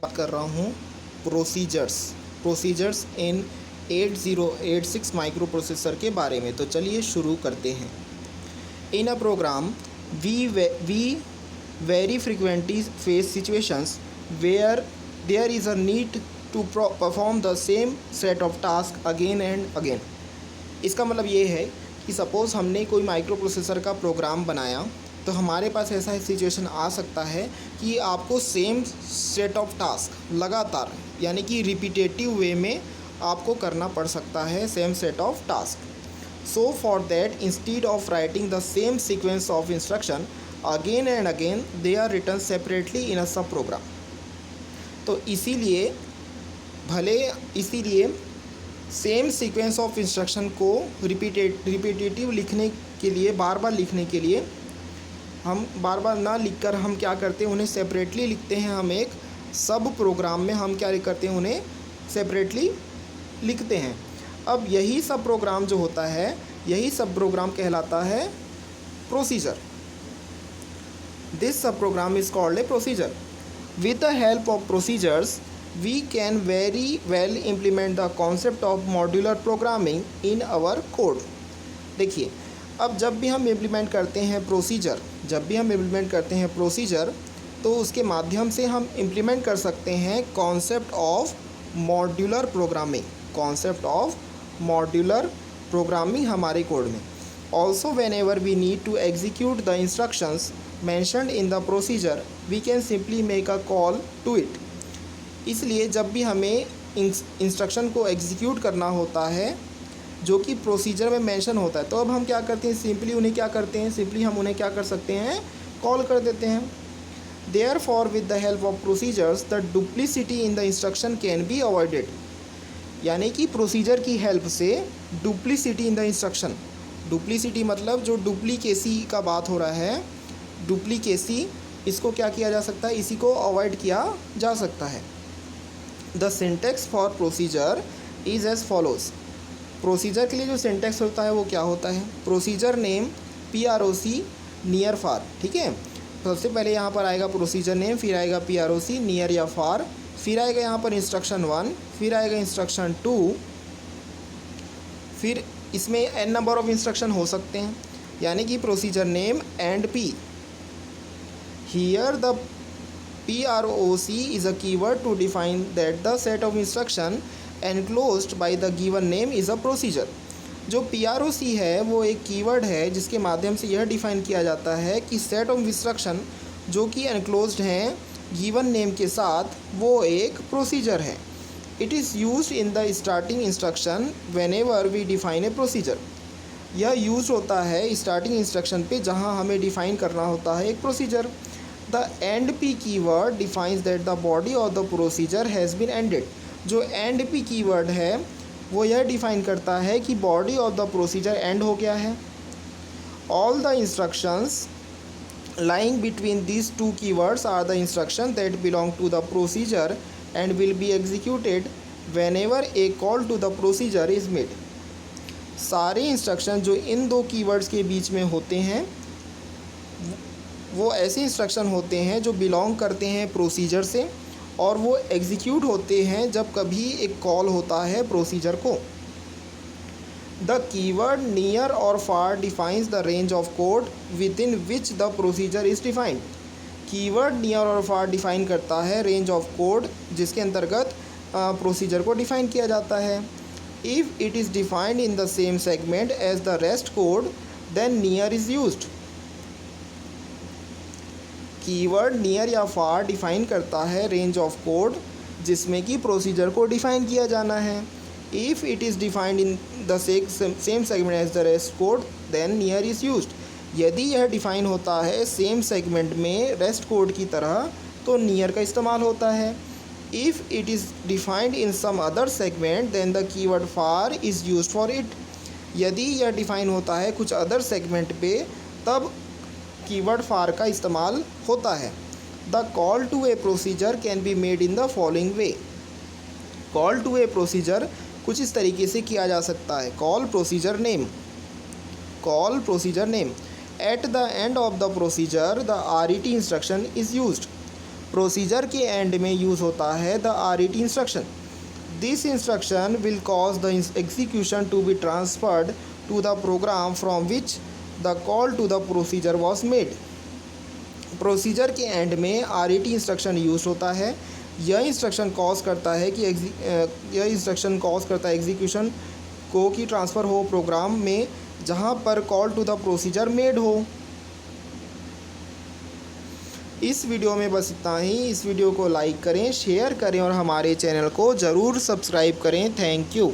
बात कर रहा हूँ प्रोसीजर्स इन 8086 माइक्रो प्रोसेसर के बारे में। तो चलिए शुरू करते हैं। In a program we very frequently face situations where there is a need to perform the same set of task again and again. इसका मतलब ये है कि सपोज़ हमने कोई माइक्रो प्रोसेसर का प्रोग्राम बनाया, तो हमारे पास ऐसा सिचुएशन आ सकता है कि आपको सेम सेट ऑफ टास्क लगातार यानी कि रिपीटेटिव वे में आपको करना पड़ सकता है same set of task. So for that instead of writing the same sequence of instruction again and again they are written separately in a sub program. तो इसीलिए सेम सीक्वेंस ऑफ इंस्ट्रक्शन को repetitive लिखने के लिए, बार बार लिखने के लिए हम बार बार ना लिखकर हम क्या करते हैं, उन्हें सेपरेटली लिखते हैं। हम एक सब प्रोग्राम में हम क्या करते हैं, उन्हें सेपरेटली लिखते हैं। अब यही सब प्रोग्राम जो होता है, यही सब प्रोग्राम कहलाता है procedure. This sub program is called a procedure. With the help of procedures we can very well implement the concept of modular programming in our code। देखिए, अब जब भी हम इम्प्लीमेंट करते हैं प्रोसीजर, तो उसके माध्यम से हम इम्प्लीमेंट कर सकते हैं कॉन्सेप्ट ऑफ मॉड्यूलर प्रोग्रामिंग हमारे कोड में। Also whenever we need to execute the instructions mentioned in the procedure we can simply make a call to it. इसलिए जब भी हमें इंस्ट्रक्शन को एग्जीक्यूट करना होता है जो कि प्रोसीजर में मेंशन होता है, तो अब हम क्या करते हैं, सिंपली हम उन्हें क्या कर सकते हैं, कॉल कर देते हैं। Therefore with the help of procedures the duplicity in the instruction can be avoided. यानी कि प्रोसीजर की हेल्प से duplicity in the instruction, duplicity मतलब जो डुप्लीकेसी का बात हो रहा है, डुप्लीकेसी, इसको क्या किया जा सकता है, इसी को अवॉइड किया जा सकता है। The syntax for procedure is as follows. Procedure के लिए जो सिंटेक्स होता है वो क्या होता है, प्रोसीजर नेम PROC नियर फार। ठीक है, सबसे पहले यहाँ पर आएगा प्रोसीजर नेम, फिर आएगा PROC नियर या फार, फिर आएगा यहाँ पर इंस्ट्रक्शन 1, फिर आएगा इंस्ट्रक्शन 2, फिर इसमें n नंबर ऑफ इंस्ट्रक्शन हो सकते हैं, यानी कि procedure name and P। Here the PROC is a keyword to define that the set of instruction enclosed by the given name is a procedure। जो PROC है वो एक कीवर्ड है जिसके माध्यम से यह डिफ़ाइन किया जाता है कि सेट ऑफ इंस्ट्रक्शन जो कि एनक्लोज्ड हैं गिवन नेम के साथ, वो एक प्रोसीजर है। It is used in the starting instruction whenever we define a procedure. यह यूज होता है स्टार्टिंग इंस्ट्रक्शन पे जहाँ हमें डिफ़ाइन करना होता है एक procedure. The end P keyword defines that the body of the procedure has been ended। जो end P keyword है वो यह डिफ़ाइन करता है कि body of the procedure end हो गया है। All the instructions lying between these two keywords are the instructions that belong to the procedure and will be executed whenever a call to the procedure is made। सारे instruction जो इन दो keywords के बीच में होते हैं वो ऐसे इंस्ट्रक्शन होते हैं जो बिलोंग करते हैं प्रोसीजर से, और वो एग्जीक्यूट होते हैं जब कभी एक कॉल होता है प्रोसीजर को। द कीवर्ड नियर और far defines the range of code with in which the procedure is defined. Keyword near और फार डिफाइन करता है रेंज ऑफ कोड जिसके अंतर्गत प्रोसीजर को डिफाइन किया जाता है। If it is defined in the same segment as the rest code then near is used. Keyword near या फार डिफ़ाइन करता है रेंज ऑफ कोड जिसमें कि प्रोसीजर को डिफ़ाइन किया जाना है। If it is defined in the same segment as the rest code then near is used. यदि यह डिफ़ाइन होता है सेम सेगमेंट में रेस्ट कोड की तरह तो नियर का इस्तेमाल होता है। If it is defined in some other segment then the keyword far is used for it. यदि यह डिफ़ाइन होता है कुछ अदर सेगमेंट पे तब कीवर्ड फार का इस्तेमाल होता है। The call to a procedure can be made in the following way. Call to a procedure कुछ इस तरीके से किया जा सकता है। Call procedure name at the end of the procedure the RET instruction is used. Procedure के end में यूज़ होता है the RET instruction. This instruction will cause the execution to be transferred to the program from which the call to the procedure was made. Procedure के end में RET instruction use होता है। यह instruction cause करता है execution को कि transfer हो प्रोग्राम में जहां पर call to the procedure made हो। इस वीडियो में बस इतना ही। इस वीडियो को लाइक करें, शेयर करें और हमारे चैनल को ज़रूर सब्सक्राइब करें। Thank you.